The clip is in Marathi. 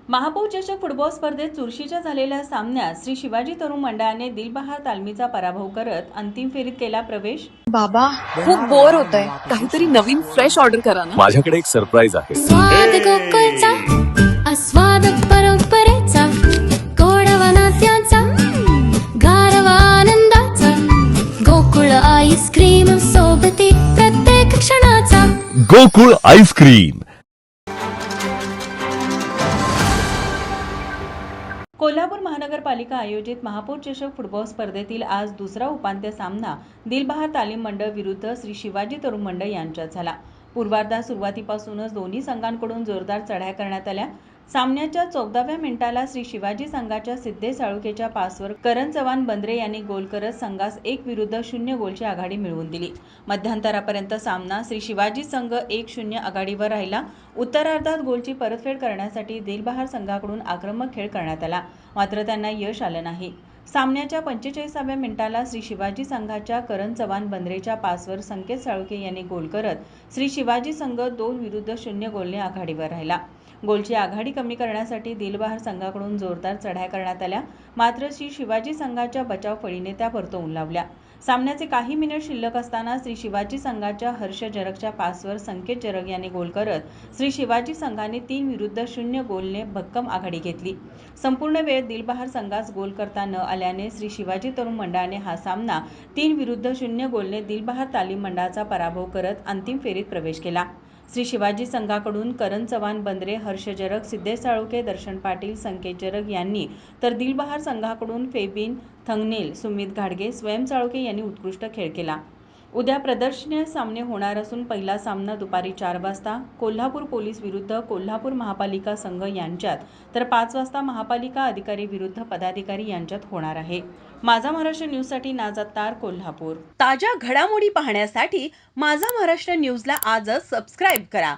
महापौर चषक फुटबॉल स्पर्धेत चुरशीच्या झालेल्या सामन्यात श्री शिवाजी तरुण मंडळाने दिलबहार तालमीचा पराभव करत अंतिम फेरीत केला प्रवेश. बाबा खूप बोर होतंय, काहीतरी नवीन फ्रेश ऑर्डर करा ना. माझ्याकडे एक सरप्राईज आहे. स्वाद गोकुळचा, आस्वाद परंपरेचा, गोडवा नात्याचा, गारवा आनंदाचा, गोकुळ आईस्क्रीम सोबती प्रत्येक क्षणाचा. गोकुळ आईस्क्रीम. कोल्हापूर महानगरपालिका आयोजित महापौर चषक फुटबॉल स्पर्धेतील आज दुसरा उपांत्य सामना दिलबहार तालीम मंडळ विरुद्ध श्री शिवाजी तरुण मंडळ यांच्यात झाला. पूर्वार्धात सुरुवातीपासूनच दोन्ही संघांकडून जोरदार चढाया करण्यात आल्या. सामन्याच्या 14व्या मिनिटाला श्री शिवाजी संघाच्या सिद्धेश साळुंखेच्या पासवर करण चव्हाण बंद्रे यांनी गोल करत संघास 1-0 गोलची आघाडी मिळवून दिली. मध्यंतरापर्यंत सामना श्री शिवाजी संघ 1-0 आघाडीवर राहिला. उत्तरार्धात गोलची परतफेड करण्यासाठी दिलबहार संघाकडून आक्रमक खेळ करण्यात आला, मात्र त्यांना यश आलं नाही. सामन्याच्या 45व्या मिनिटाला श्री शिवाजी संघाच्या करण चव्हाण बंद्रेच्या पासवर संकेत साळुंखे यांनी गोल करत श्री शिवाजी संघ 2-0 गोलने आघाडीवर राहिला. गोलची आघाडी कमी करण्यासाठी दिलबहार संघाकडून जोरदार चढाया करण्यात आल्या, मात्र श्री शिवाजी संघाच्या बचाव फळीने त्या परतवून लावल्या. सामन्याचे काही मिनिट शिल्लक असताना श्री शिवाजी संघाच्या हर्ष जरगच्या पासवर संकेत जरग यांनी गोल करत श्री शिवाजी संघाने 3-0 गोलने भक्कम आघाडी घेतली. संपूर्ण वेळ दिलबहार संघास गोल करता न आल्याने श्री शिवाजी तरुण मंडळाने हा सामना 3-0 गोलने दिलबहार तालीम मंडळाचा पराभव करत अंतिम फेरीत प्रवेश केला. श्री शिवाजी संघाकडून करण चव्हाण बंद्रे, हर्ष जरग, सिद्धेश साळुंखे, दर्शन पाटील, संकेत जरग यांनी तर दिलबहार संघाकडून फेबिन थंगनेल, सुमित घाडगे, स्वयं साळुंखे यांनी उत्कृष्ट खेळ केला. उद्या प्रदर्शनीय सामने होणार असून पहिला सामना दुपारी 4 वाजता कोल्हापूर पोलीस विरुद्ध कोल्हापूर महापालिका संघ यांच्यात, तर 5 वाजता महापालिका अधिकारी विरुद्ध पदाधिकारी यांच्यात होणार आहे. माझा महाराष्ट्र न्यूजसाठी नाझ अत्तार, कोल्हापूर. ताज्या घडामोडी पाहण्यासाठी माझा महाराष्ट्र न्यूजला आजच सबस्क्राईब करा.